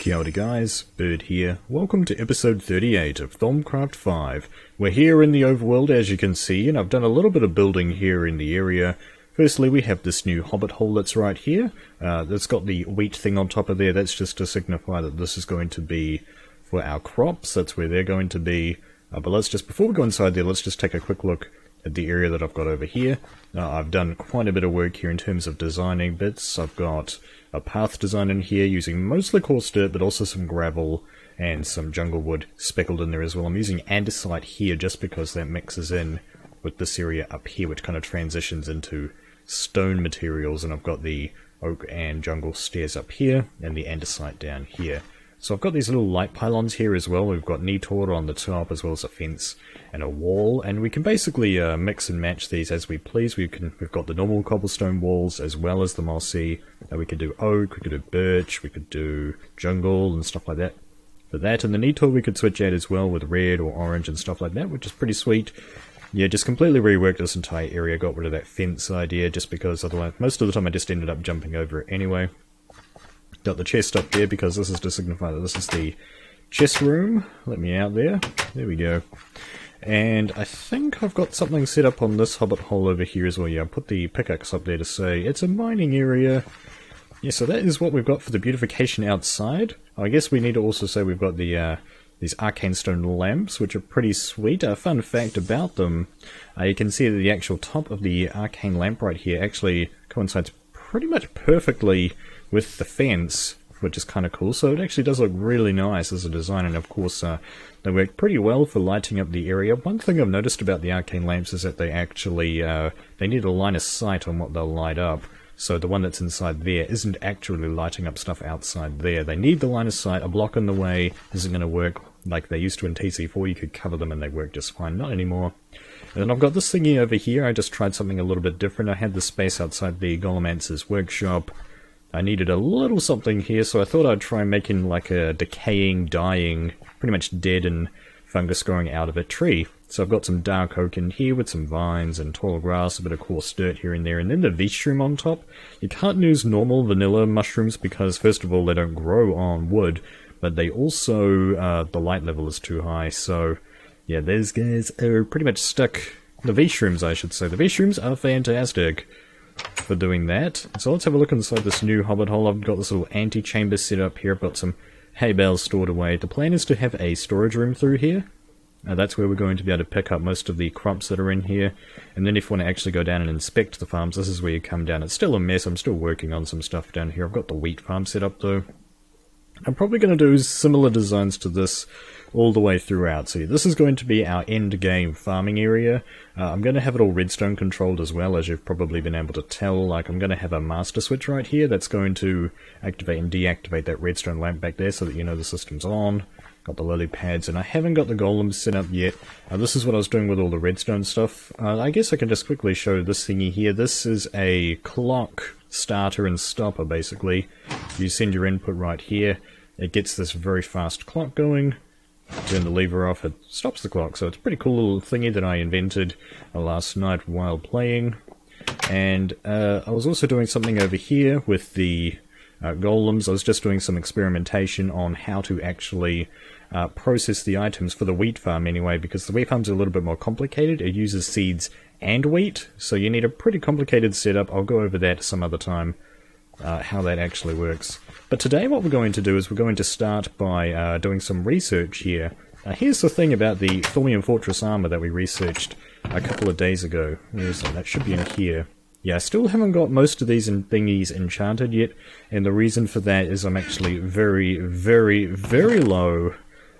Kia ora guys, Bird here. Welcome to episode 38 of Thaumcraft 5. We're here in the overworld as you can see, and I've done a little bit of building here in the area. Firstly, we have this new Hobbit Hole that's right here. That's got the wheat thing on top of there. That's just to signify that this is going to be for our crops. That's where they're going to be. But let's just, before we go inside there, let's just take a quick look at the area that I've got over here. I've done quite a bit of work here in terms of designing bits. I've got a path design in here using mostly coarse dirt, but also some gravel and some jungle wood speckled in there as well. I'm using andesite here just because that mixes in with this area up here, which kind of transitions into stone materials, and I've got the oak and jungle stairs up here and the andesite down here. So I've got these little light pylons here as well. We've got Netor on the top as well as a fence and a wall, and we can basically mix and match these as we please. We've got the normal cobblestone walls as well as the mossy. We could do oak, we could do birch, we could do jungle and stuff like that. For that, and the Netor we could switch out as well with red or orange and stuff like that, which is pretty sweet. Yeah, just completely reworked this entire area, got rid of that fence idea just because otherwise most of the time I just ended up jumping over it anyway. Got the chest up there because this is to signify that this is the chest room. Let me out there. There we go. And I think I've got something set up on this Hobbit Hole over here as well. Yeah, I put the pickaxe up there to say it's a mining area. Yeah, so that is what we've got for the beautification outside. I guess we need to also say we've got the these arcane stone lamps, which are pretty sweet. A fun fact about them, you can see that the actual top of the arcane lamp right here actually coincides pretty much perfectly with the fence, which is kind of cool. So it actually does look really nice as a design, and of course they work pretty well for lighting up the area. One thing I've noticed about the arcane lamps is that they actually they need a line of sight on what they'll light up. So the one that's inside there isn't actually lighting up stuff outside there. They need the line of sight. A block in the way isn't going to work like they used to in TC4. You could cover them and they work just fine. Not anymore. And then I've got this thingy over here. I just tried something a little bit different. I had the space outside the Golemancer's workshop. I needed a little something here, so I thought I'd try making like a decaying, dying, pretty much dead and fungus growing out of a tree. So I've got some dark oak in here with some vines and tall grass, a bit of coarse dirt here and there, and then the veeshroom on top. You can't use normal vanilla mushrooms because, first of all, they don't grow on wood, but they also, the light level is too high, so yeah, those guys are pretty much stuck. The veeshrooms, I should say. The veeshrooms are fantastic for doing that. So let's have a look inside this new Hobbit Hole. I've got this little antechamber set up here. I've got some hay bales stored away. The plan is to have a storage room through here. That's where we're going to be able to pick up most of the crops that are in here. And then if you want to actually go down and inspect the farms, this is where you come down. It's still a mess. I'm still working on some stuff down here. I've got the wheat farm set up though. I'm probably going to do similar designs to this all the way throughout. So this is going to be our end game farming area. I'm going to have it all redstone controlled as well, as you've probably been able to tell. Like, I'm going to have a master switch right here that's going to activate and deactivate that redstone lamp back there so that you know the system's on. Got the lily pads, and I haven't got the golems set up yet. This is what I was doing with all the redstone stuff. I guess I can just quickly show this thingy here. This is a clock starter and stopper, basically. You send your input right here. It gets this very fast clock going. Turn the lever off, it stops the clock. So it's a pretty cool little thingy that I invented last night while playing. And I was also doing something over here with the golems. I was just doing some experimentation on how to actually process the items for the wheat farm anyway, because the wheat farm's a little bit more complicated. It uses seeds and wheat, so you need a pretty complicated setup. I'll go over that some other time, how that actually works. But today what we're going to do is we're going to start by doing some research here. Here's the thing about the Thaumian Fortress armor that we researched a couple of days ago. Where is that? That should be in here. Yeah, I still haven't got most of these thingies enchanted yet, and the reason for that is I'm actually very, very, very low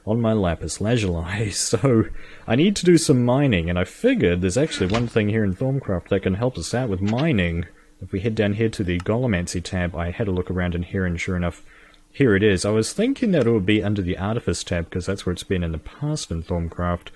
on my lapis lazuli, so I need to do some mining, and I figured there's actually one thing here in Thaumcraft that can help us out with mining. If we head down here to the Golemancy tab, I had a look around in here, and sure enough, here it is. I was thinking that it would be under the Artifice tab, because that's where it's been in the past in Thaumcraft,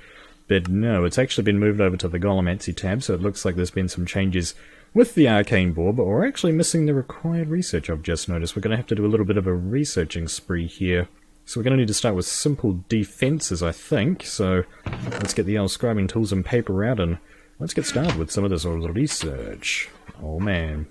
but no, it's actually been moved over to the Golemancy tab, so it looks like there's been some changes with the Arcane Bore, but we're actually missing the required research, I've just noticed. We're going to have to do a little bit of a researching spree here. So we're going to need to start with simple defenses, I think. So let's get the old scribing tools and paper out and let's get started with some of this research. Oh man.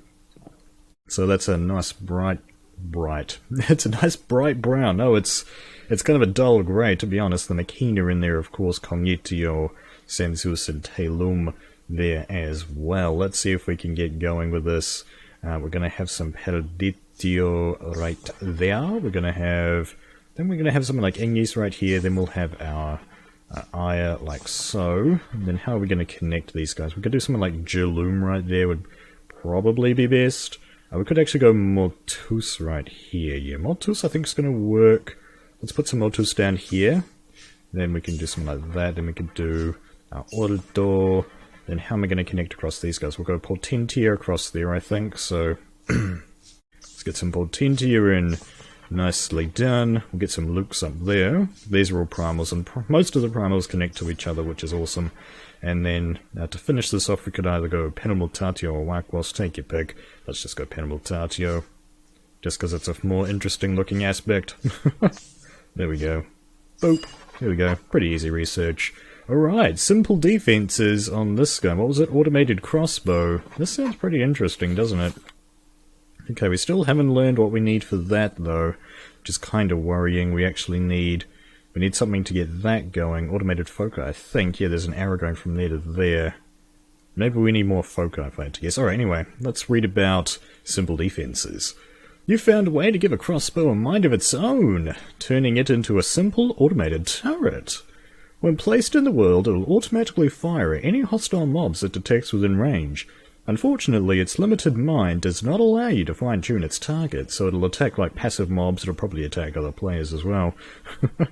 So that's a nice bright bright. It's a nice bright brown. No, it's kind of a dull grey, to be honest. The machina in there, of course, cognitio, sensus, and telum there as well. Let's see if we can get going with this. We're going to have some perditio right there. We're going to have something like ignis right here. Then we'll have our ire like so. And then how are we going to connect these guys? We could do something like gelum right there would probably be best. We could actually go mortus right here. Yeah, mortus I think is going to work. Let's put some mortus down here. Then we can do something like that. Then we can do our ordo. Then how am I going to connect across these guys? We'll go Portentia across there, I think. So let's get some Portentia in. Nicely done. We'll get some lukes up there. These are all primals, and most of the primals connect to each other, which is awesome. And then, to finish this off, we could either go Penamultatio or Wakwas, take your pick. Let's just go Penamultatio, just because it's a more interesting looking aspect. There we go. Boop. There we go. Pretty easy research. Alright, simple defenses on this guy. What was it? Automated crossbow. This sounds pretty interesting, doesn't it? Okay, we still haven't learned what we need for that, though, which is kind of worrying. We need something to get that going. Automated foci, I think. Yeah, there's an arrow going from there to there. Maybe we need more foci, if I had to guess. Alright, anyway, let's read about simple defenses. You found a way to give a crossbow a mind of its own, turning it into a simple automated turret. When placed in the world, it will automatically fire at any hostile mobs it detects within range. Unfortunately, its limited mind does not allow you to fine-tune its target, so it'll attack like passive mobs. It'll probably attack other players as well. It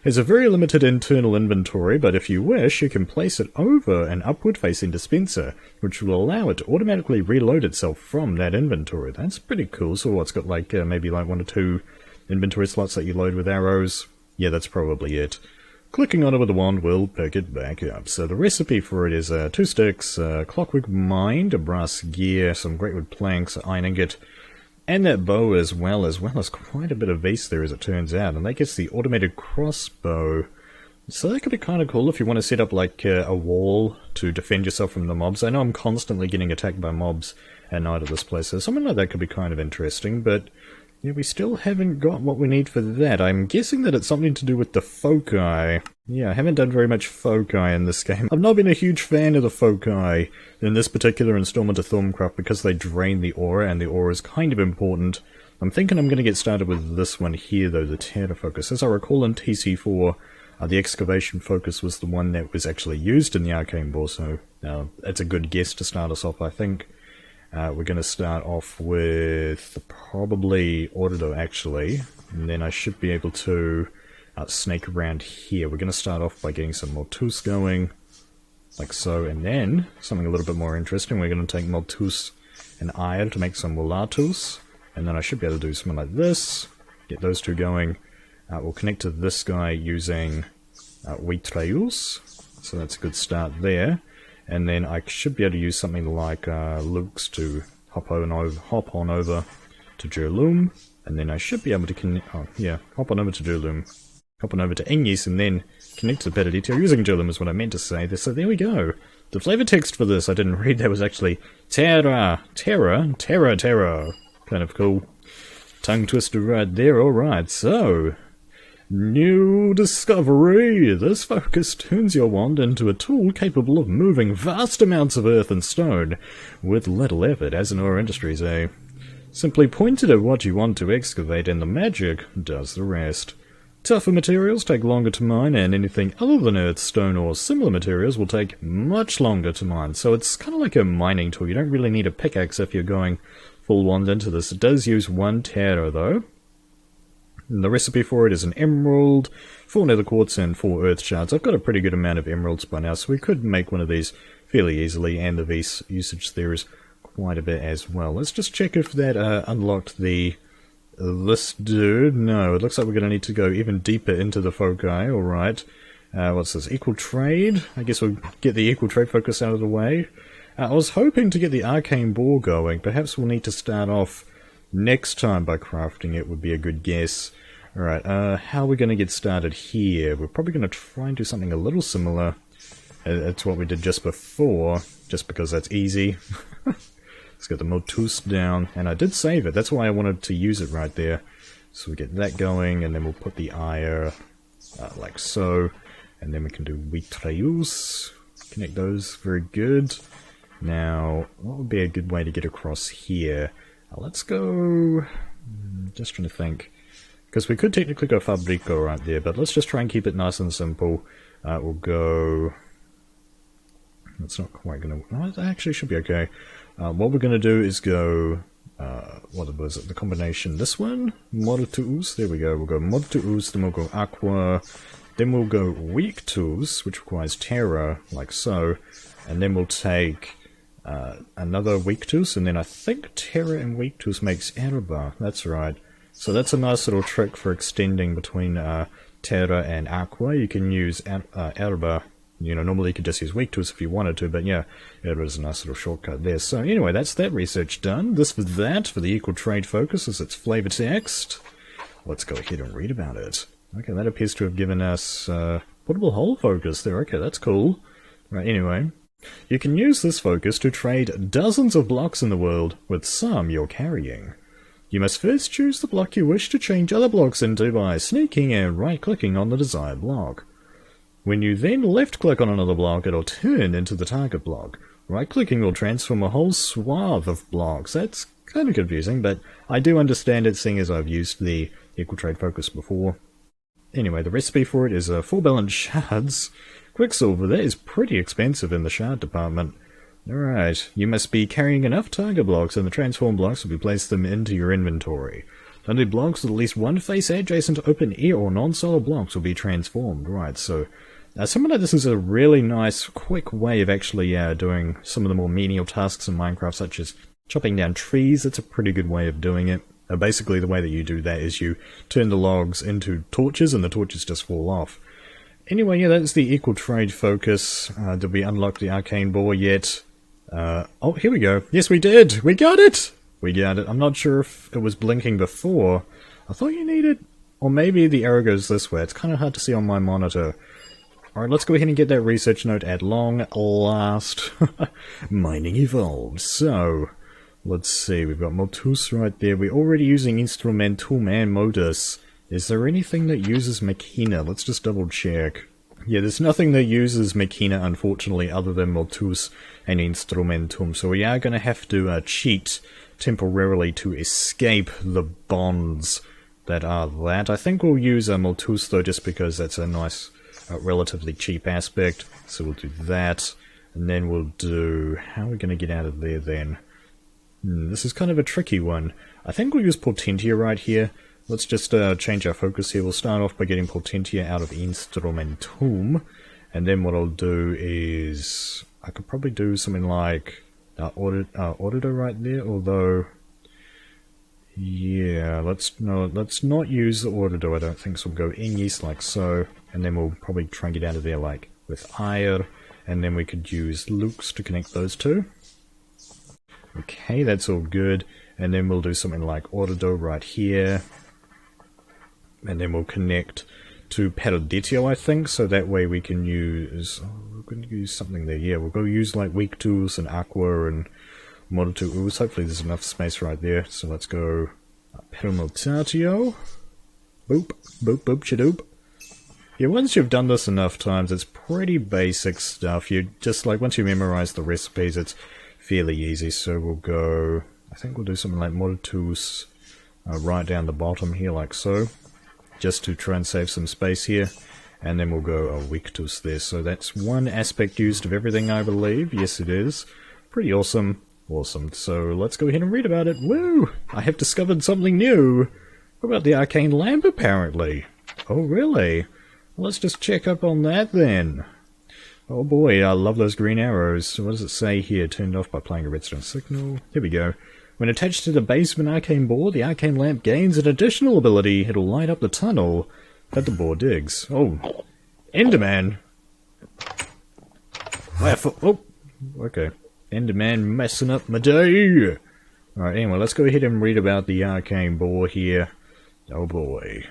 has a very limited internal inventory, but if you wish, you can place it over an upward-facing dispenser, which will allow it to automatically reload itself from that inventory. That's pretty cool. So what's got like maybe like 1 or 2 inventory slots that you load with arrows? Yeah, that's probably it. Clicking on it with a wand will pick it back up. So the recipe for it is 2 sticks, clockwork mind, a brass gear, some greatwood planks, iron ingot, and that bow as well as quite a bit of vase there as it turns out. And that gets the automated crossbow. So that could be kind of cool if you want to set up like a wall to defend yourself from the mobs. I know I'm constantly getting attacked by mobs at night at this place, so something like that could be kind of interesting, but yeah, we still haven't got what we need for that. I'm guessing that it's something to do with the foci. Yeah, I haven't done very much foci in this game. I've not been a huge fan of the foci in this particular installment of Thaumcraft because they drain the aura, and the aura is kind of important. I'm thinking I'm going to get started with this one here, though, the Terra focus. As I recall in TC4, the excavation focus was the one that was actually used in the Arcane Bore, so it's a good guess to start us off, I think. We're going to start off with probably Ordo, actually, and then I should be able to snake around here. We're going to start off by getting some Mortus going, like so, and then something a little bit more interesting. We're going to take Mortus and Ire to make some Volatus, and then I should be able to do something like this, get those two going. We'll connect to this guy using Vitreus, so that's a good start there. And then I should be able to use something like Luke's to hop on over to Jerlum, and then I should be able to hop on over to Jerlum, hop on over to Ignis, and then connect to Perditio using Jerlum is what I meant to say. So there we go. The flavor text for this I didn't read. That was actually Terra. Kind of cool. Tongue twister right there. Alright, so new discovery! This focus turns your wand into a tool capable of moving vast amounts of earth and stone with little effort, Azanor Industries, eh? Simply point it at what you want to excavate and the magic does the rest. Tougher materials take longer to mine, and anything other than earth, stone, or similar materials will take much longer to mine. So it's kind of like a mining tool. You don't really need a pickaxe if you're going full wand into this. It does use 1 Terra, though. And the recipe for it is an emerald, 4 nether quartz, and 4 earth shards. I've got a pretty good amount of emeralds by now, so we could make one of these fairly easily, and the V's usage there is quite a bit as well. Let's just check if that unlocked this dude. No, it looks like we're going to need to go even deeper into the foci. Alright. What's this? Equal trade? I guess we'll get the equal trade focus out of the way. I was hoping to get the Arcane Bore going. Perhaps we'll need to start off next time by crafting it, would be a good guess. Alright, how are we going to get started here? We're probably going to try and do something a little similar to what we did just before, just because that's easy. Let's get the Motus down, and I did save it, that's why I wanted to use it right there. So we get that going, and then we'll put the ire like so, and then we can do Vitreus, connect those, very good. Now, what would be a good way to get across here? Let's go, just trying to think, because we could technically go Fabrico right there, but let's just try and keep it nice and simple. We'll go, it's not quite going to, no, it actually should be okay. What we're going to do is go, what was it, the combination, this one, Mortuus, there we go, we'll go Mortuus, then we'll go Aqua, then we'll go Victus, which requires Terra, like so, and then we'll take another Victus, and then I think Terra and Victus makes Erba, that's right. So that's a nice little trick for extending between Terra and Aqua. You can use Erba. You know, normally you could just use Victus if you wanted to, but yeah, it was a nice little shortcut there. So anyway, that's that research done. This for that, for the equal trade focus as its flavor text. Let's go ahead and read about it. Okay, that appears to have given us portable hole focus there. Okay, that's cool. Right, anyway, you can use this focus to trade dozens of blocks in the world with some you're carrying. You must first choose the block you wish to change other blocks into by sneaking and right-clicking on the desired block. When you then left-click on another block, it'll turn into the target block. Right-clicking will transform a whole swath of blocks. That's kind of confusing, but I do understand it seeing as I've used the equal trade focus before. Anyway, the recipe for it is 4 balanced shards. Quicksilver, that is pretty expensive in the shard department. Alright, you must be carrying enough target blocks, and the transform blocks will be placed them into your inventory. Only blocks with at least one face adjacent to open air or non-solid blocks will be transformed. Right, so something like this is a really nice, quick way of actually doing some of the more menial tasks in Minecraft, such as chopping down trees. It's a pretty good way of doing it. Basically, the way that you do that is you turn the logs into torches, and the torches just fall off. Anyway, yeah, that's the equal trade focus. Did we unlock the Arcane Bore yet? Oh, here we go. Yes, we did! We got it! We got it. I'm not sure if it was blinking before. I thought you needed... Or maybe the arrow goes this way. It's kind of hard to see on my monitor. Alright, let's go ahead and get that research note at long last. Mining evolved. So, let's see. We've got Motus right there. We're already using Instrumentum and Modus. Is there anything that uses Machina? Let's just double check. Yeah, there's nothing that uses Machina, unfortunately, other than Motus and Instrumentum. So we are going to have to cheat temporarily to escape the bonds that are that. I think we'll use Motus, though, just because that's a nice, relatively cheap aspect. So we'll do that. And then we'll do... How are we going to get out of there, then? This is kind of a tricky one. I think we'll use Potentia right here. Let's just change our focus here. We'll start off by getting Potentia out of Instrumentum, and then what I'll do is... I could probably do something like Auditor right there, although... Yeah, let's not use the Auditor, I don't think, so we'll go Ingis like so, and then we'll probably try and get out of there like with Ire, and then we could use Lux to connect those two. Okay, that's all good, and then we'll do something like Auditor right here. And then we'll connect to Paraditio, I think, so that way we can use... Oh, we're going to use something there. Yeah, we'll go use like Victus and Aqua and Mortuus. Hopefully there's enough space right there. So let's go Permutatio. Boop, boop, boop, shadoop. Yeah, once you've done this enough times, it's pretty basic stuff. You just, like, once you memorize the recipes, it's fairly easy. So we'll go... I think we'll do something like Mortuus right down the bottom here, like so. Just to try and save some space here, and then we'll go Victus there. So that's one aspect used of everything, I believe. Yes, it is. Pretty awesome. Awesome. So let's go ahead and read about it. Woo! I have discovered something new. What about the Arcane Lamp, apparently? Oh, really? Well, let's just check up on that, then. Oh boy, I love those green arrows. So what does it say here? Turned off by playing a redstone signal. Here we go. When attached to the base of an Arcane Bore, the Arcane Lamp gains an additional ability. It'll light up the tunnel that the Boar digs. Oh, Enderman! Oh, okay. Enderman messing up my day! Alright, anyway, let's go ahead and read about the Arcane Bore here. Oh boy.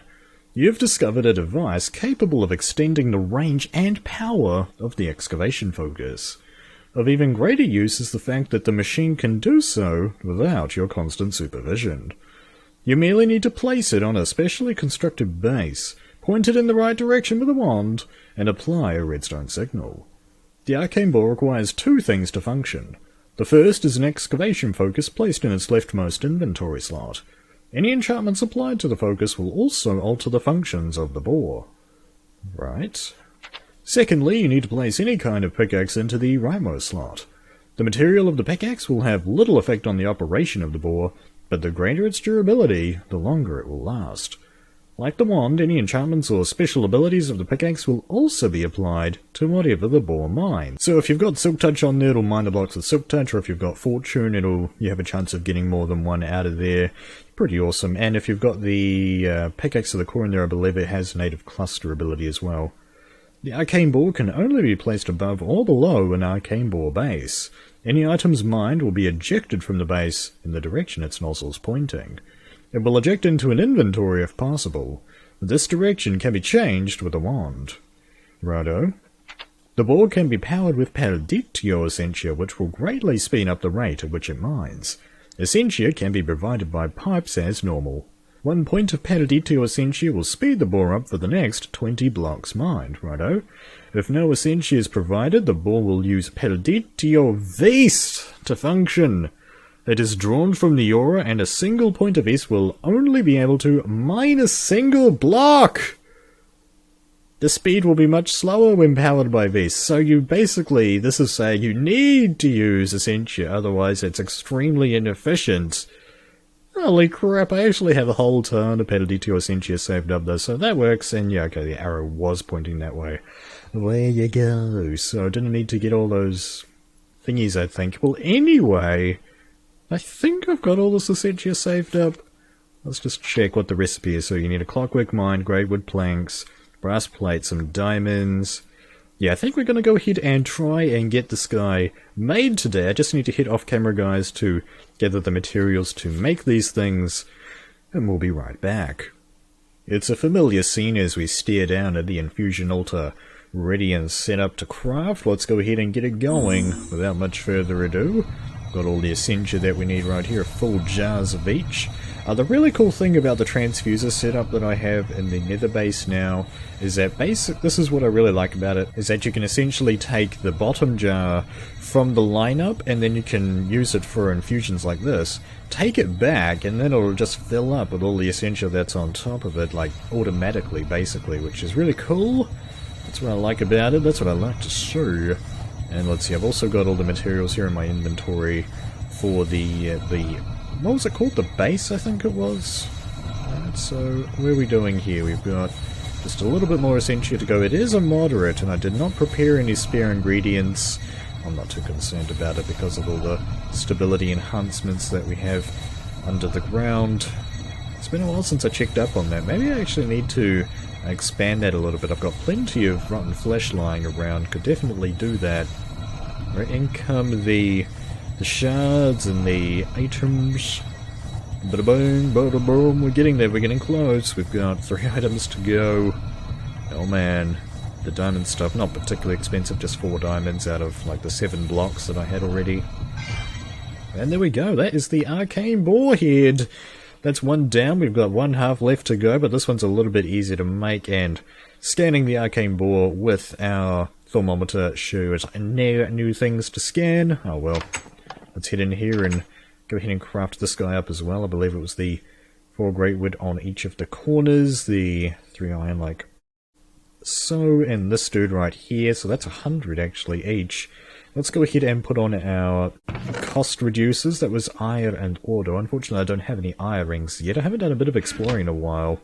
You've discovered a device capable of extending the range and power of the excavation focus. Of even greater use is the fact that the machine can do so without your constant supervision. You merely need to place it on a specially constructed base, point it in the right direction with a wand, and apply a redstone signal. The Arcane Ball requires two things to function. The first is an excavation focus placed in its leftmost inventory slot. Any enchantments applied to the focus will also alter the functions of the bore. Right. Secondly, you need to place any kind of pickaxe into the rightmost slot. The material of the pickaxe will have little effect on the operation of the bore, but the greater its durability, the longer it will last. Like the wand, any enchantments or special abilities of the pickaxe will also be applied to whatever the bore mines. So if you've got Silk Touch on there, it'll mine the blocks with Silk Touch, or if you've got Fortune, you have a chance of getting more than one out of there. Pretty awesome. And if you've got the pickaxe of the core in there, I believe it has native cluster ability as well. The Arcane Bore can only be placed above or below an Arcane Bore base. Any items mined will be ejected from the base in the direction its nozzle's pointing. It will eject into an inventory if possible. This direction can be changed with a wand. Righto. The bore can be powered with Perditio Essentia, which will greatly speed up the rate at which it mines. Essentia can be provided by pipes as normal. 1 point of Perditio Essentia will speed the bore up for the next 20 blocks mined, righto. If no Essentia is provided, the bore will use Perditio Vest to function. It is drawn from the aura, and a single point of S will only be able to mine a single block! The speed will be much slower when powered by Vest, so this is saying you need to use Essentia, otherwise it's extremely inefficient. Holy crap, I actually have a whole ton of Perditio Essentia saved up though, so that works, and yeah, okay, the arrow was pointing that way. There you go, so I didn't need to get all those thingies, I think. Well, anyway, I think I've got all this Essentia saved up. Let's just check what the recipe is. So you need a clockwork mine, grey wood planks, brass plate, some diamonds. Yeah, I think we're going to go ahead and try and get this guy made today. I just need to hit off camera, guys, to gather the materials to make these things, and we'll be right back. It's a familiar scene as we stare down at the infusion altar, ready and set up to craft. Let's go ahead and get it going without much further ado. Got all the Essentia that we need right here, full jars of each. The really cool thing about the transfuser setup that I have in the nether base now is that this is what I really like about it, is that you can essentially take the bottom jar from the lineup and then you can use it for infusions like this, take it back, and then it'll just fill up with all the Essentia that's on top of it, like automatically basically, which is really cool. That's what I like about it, that's what I like to show. And let's see, I've also got all the materials here in my inventory for the what was it called? The base, I think it was? Alright, so what are we doing here? We've got just a little bit more Essentia to go. It is a moderate, and I did not prepare any spare ingredients. I'm not too concerned about it because of all the stability enhancements that we have under the ground. It's been a while since I checked up on that. Maybe I actually need to expand that a little bit. I've got plenty of rotten flesh lying around. Could definitely do that. Right, in come the shards and the items. Bada boom, bada boom. We're getting there. We're getting close. We've got 3 items to go. Oh man, the diamond stuff, not particularly expensive. Just 4 diamonds out of like the 7 blocks that I had already. And there we go. That is the Arcane Bore head. That's one down. We've got 1/2 left to go, but this one's a little bit easier to make. And scanning the Arcane Bore with our thermometer shows no new things to scan. Oh well. Let's head in here and go ahead and craft this guy up as well. I believe it was the 4 great wood on each of the corners, the 3 iron like so, and this dude right here. So that's 100 actually each. Let's go ahead and put on our cost reducers. That was iron and ore. Unfortunately, I don't have any iron rings yet. I haven't done a bit of exploring in a while.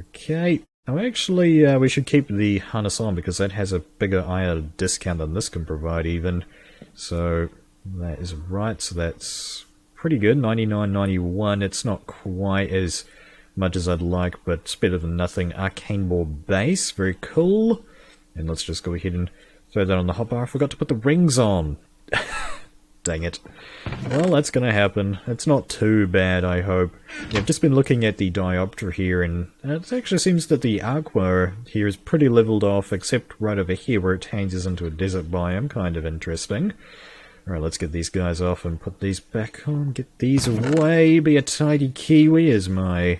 Okay. Oh, actually, we should keep the harness on because that has a bigger iron discount than this can provide even. So that is right. So that's pretty good. 99.91. It's not quite as much as I'd like, but it's better than nothing. Arcane Ball base. Very cool. And let's just go ahead and throw that on the hotbar. I forgot to put the rings on. Dang it. Well, that's gonna happen. It's not too bad, I hope. Yeah, I've just been looking at the diopter here, and it actually seems that the aqua here is pretty leveled off, except right over here where it changes into a desert biome. Kind of interesting. Alright, let's get these guys off and put these back on. Get these away. Be a tidy Kiwi, as my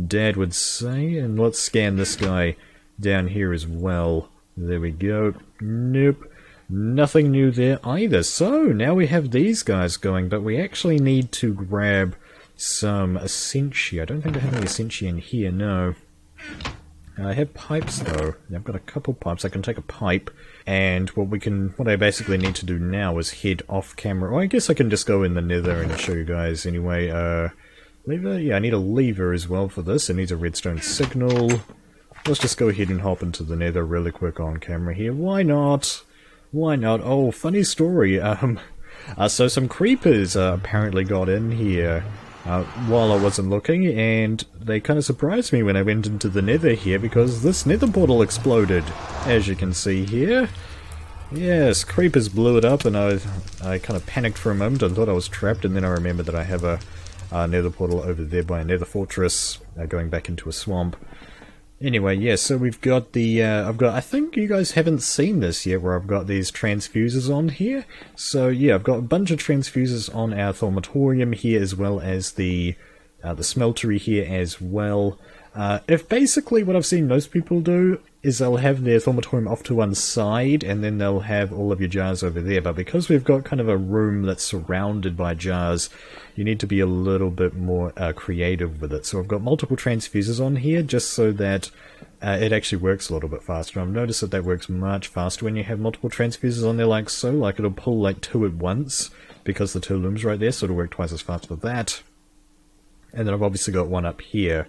dad would say. And let's scan this guy down here as well. There we go. Nope. Nothing new there either. So, now we have these guys going, but we actually need to grab some Essentia. I don't think I have any Essentia in here, no. I have pipes though. I've got a couple pipes. I can take a pipe, and what I basically need to do now is head off camera. Or I guess I can just go in the nether and show you guys anyway. Lever? Yeah, I need a lever as well for this. It needs a redstone signal. Let's just go ahead and hop into the nether really quick on camera here. Why not? Why not? Oh, funny story. So some creepers apparently got in here while I wasn't looking, and they kind of surprised me when I went into the nether here, because this nether portal exploded, as you can see here. Yes, creepers blew it up, and I kind of panicked for a moment and thought I was trapped, and then I remembered that I have a nether portal over there by a nether fortress going back into a swamp. Anyway, yeah, so we've got the, I think you guys haven't seen this yet, where I've got these transfusers on here. So yeah, I've got a bunch of transfusers on our Thaumatorium here, as well as the smeltery here as well. If basically what I've seen most people do is they'll have their Thaumatorium off to one side, and then they'll have all of your jars over there. But because we've got kind of a room that's surrounded by jars, you need to be a little bit more creative with it. So I've got multiple transfusers on here, just so that it actually works a little bit faster. I've noticed that that works much faster when you have multiple transfusers on there like so. Like, it'll pull like 2 at once, because the 2 looms right there, so it'll work twice as fast with that. And then I've obviously got one up here.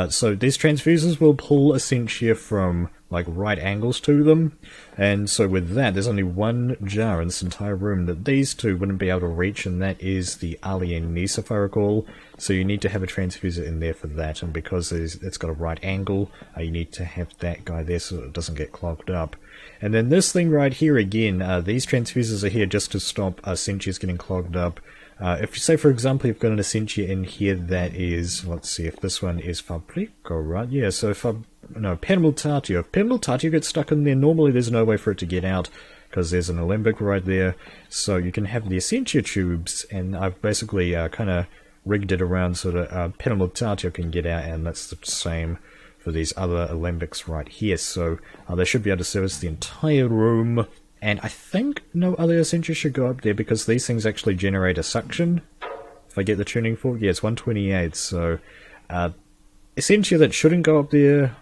So these transfusers will pull Essentia from like right angles to them. And so with that, there's only one jar in this entire room that these two wouldn't be able to reach, and that is the Alien Nisa, if I recall. So you need to have a transfuser in there for that, and because it's got a right angle, you need to have that guy there so it doesn't get clogged up. And then this thing right here again, these transfusers are here just to stop Essentias getting clogged up. If you say, for example, you've got an Essentia in here that is, let's see if this one is Fabrico, right? Yeah, so Permultatio. If Permultatio gets stuck in there, normally there's no way for it to get out, because there's an alembic right there. So you can have the Essentia tubes, and I've basically kind of rigged it around so that Permultatio can get out, and that's the same for these other alembics right here. So they should be able to service the entire room. And I think no other Essentia should go up there, because these things actually generate a suction. If I get the tuning for it, yeah, it's 128, so Essentia that shouldn't go up there,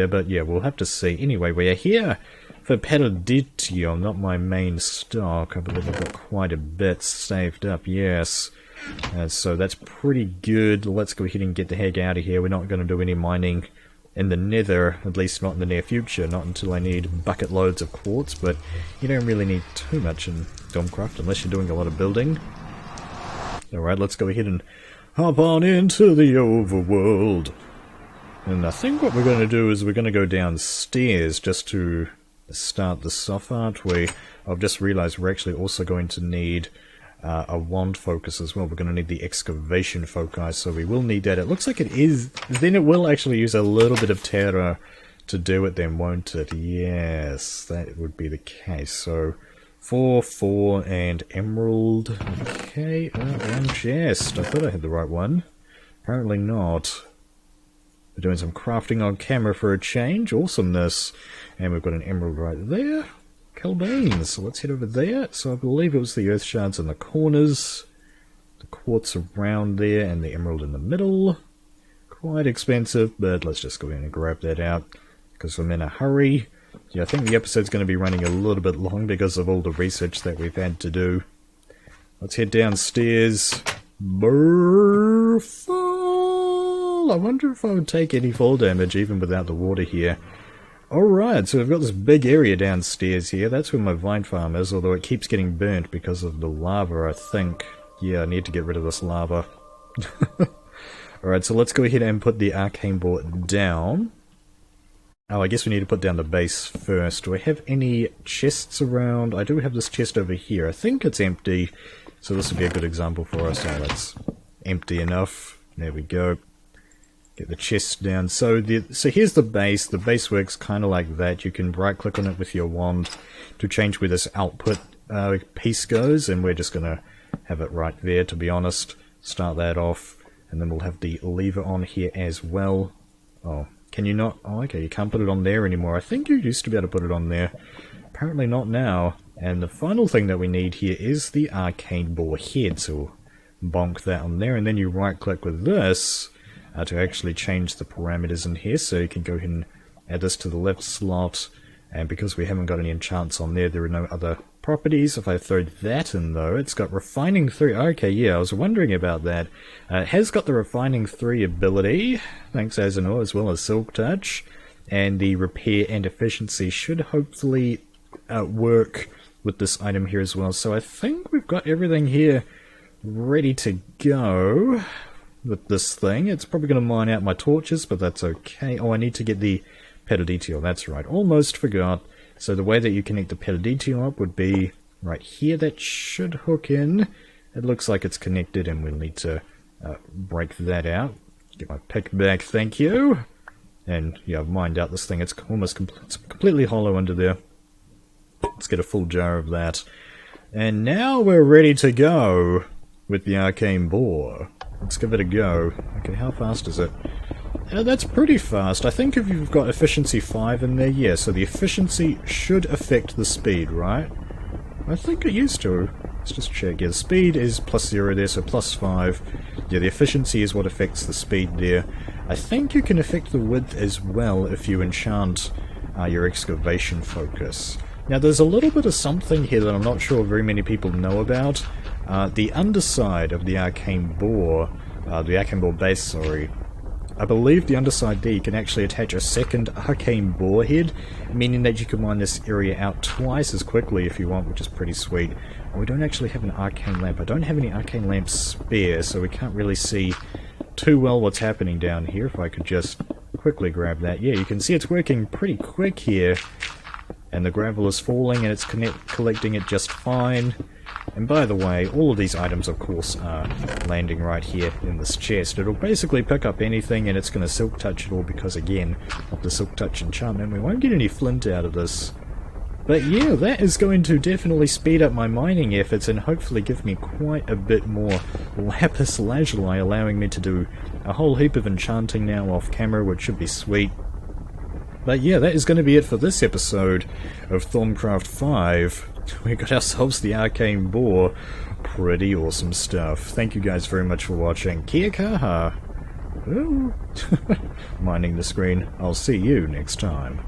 but yeah, we'll have to see. Anyway, we are here for Peroditio, not my main stock. I believe I've got quite a bit saved up, yes. So that's pretty good. Let's go ahead and get the heck out of here. We're not going to do any mining in the nether, at least not in the near future, not until I need bucket loads of quartz, but you don't really need too much in Thaumcraft unless you're doing a lot of building. Alright, let's go ahead and hop on into the overworld. And I think what we're going to do is we're going to go downstairs just to start this off, aren't we? I've just realized we're actually also going to need a wand focus as well. We're going to need the excavation foci, so we will need that. It looks like it is, then it will actually use a little bit of terra to do it then, won't it? Yes, that would be the case. So 4, and emerald. Okay, one chest. I thought I had the right one. Apparently not. We're doing some crafting on camera for a change. Awesomeness. And we've got an emerald right there. Beans. So let's head over there. So I believe it was the earth shards in the corners, the quartz around there, and the emerald in the middle. Quite expensive, but let's just go in and grab that out, because I'm in a hurry. Yeah, I think the episode's going to be running a little bit long because of all the research that we've had to do. Let's head downstairs. Fall. I wonder if I would take any fall damage even without the water here. Alright, so we've got this big area downstairs here. That's where my vine farm is, although it keeps getting burnt because of the lava, I think. Yeah, I need to get rid of this lava. Alright, so let's go ahead and put the Arcane Bore down. Oh, I guess we need to put down the base first. Do I have any chests around? I do have this chest over here. I think it's empty, so this would be a good example for us. Oh, that's empty enough. There we go. Get the chest down. So here's the base. The base works kind of like that. You can right-click on it with your wand to change where this output piece goes, and we're just going to have it right there, to be honest. Start that off, and then we'll have the lever on here as well. Oh, can you not? Oh, okay, you can't put it on there anymore. I think you used to be able to put it on there. Apparently not now. And the final thing that we need here is the Arcane Bore head, so bonk that on there, and then you right-click with this to actually change the parameters in here, so you can go ahead and add this to the left slot, and because we haven't got any enchants on there, there are no other properties. If I throw that in though, it's got Refining 3. Okay, yeah, I was wondering about that. It has got the Refining 3 ability, thanks Azanor, as well as Silk Touch, and the Repair and Efficiency should hopefully work with this item here as well. So I think we've got everything here ready to go with this thing. It's probably going to mine out my torches, but that's okay. Oh, I need to get the pediditial, that's right. Almost forgot. So the way that you connect the pediditial up would be right here. That should hook in. It looks like it's connected, and we'll need to break that out. Get my pick back, thank you. And yeah, I've mined out this thing. It's almost it's completely hollow under there. Let's get a full jar of that. And now we're ready to go with the Arcane Bore. Let's give it a go. Okay, how fast is it? That's pretty fast. I think if you've got efficiency 5 in there, yeah, so the efficiency should affect the speed, right? I think it used to. Let's just check. Yeah, the speed is +0 there, so +5. Yeah, the efficiency is what affects the speed there. I think you can affect the width as well if you enchant your excavation focus. Now, there's a little bit of something here that I'm not sure very many people know about. The underside of the Arcane Bore, the Arcane Ball base, sorry, I believe the underside there you can actually attach a second Arcane Boar head, meaning that you can mine this area out twice as quickly if you want, which is pretty sweet. And we don't actually have an Arcane Lamp. I don't have any Arcane Lamps spare, so we can't really see too well what's happening down here. If I could just quickly grab that. Yeah, you can see it's working pretty quick here. And the gravel is falling, and it's collecting it just fine. And by the way, all of these items, of course, are landing right here in this chest. It'll basically pick up anything, and it's going to Silk Touch it all because, again, of the Silk Touch enchantment. We won't get any flint out of this. But yeah, that is going to definitely speed up my mining efforts and hopefully give me quite a bit more lapis lazuli, allowing me to do a whole heap of enchanting now off camera, which should be sweet. But yeah, that is going to be it for this episode of Thaumcraft 5. We got ourselves the Arcane Bore. Pretty awesome stuff. Thank you guys very much for watching. Kia kaha! Ooh. Minding the screen. I'll see you next time.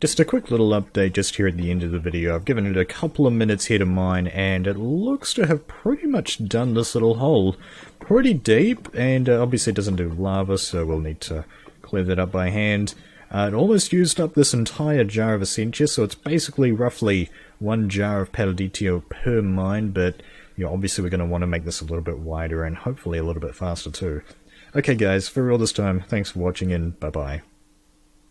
Just a quick little update just here at the end of the video. I've given it a couple of minutes here to mine, and it looks to have pretty much done this little hole. Pretty deep, and obviously it doesn't do lava, so we'll need to clear that up by hand. It almost used up this entire jar of Essentia, so it's basically roughly 1 jar of Pediditio per mine, but you know, obviously we're going to want to make this a little bit wider and hopefully a little bit faster too. Okay guys, for all this time, thanks for watching and bye bye.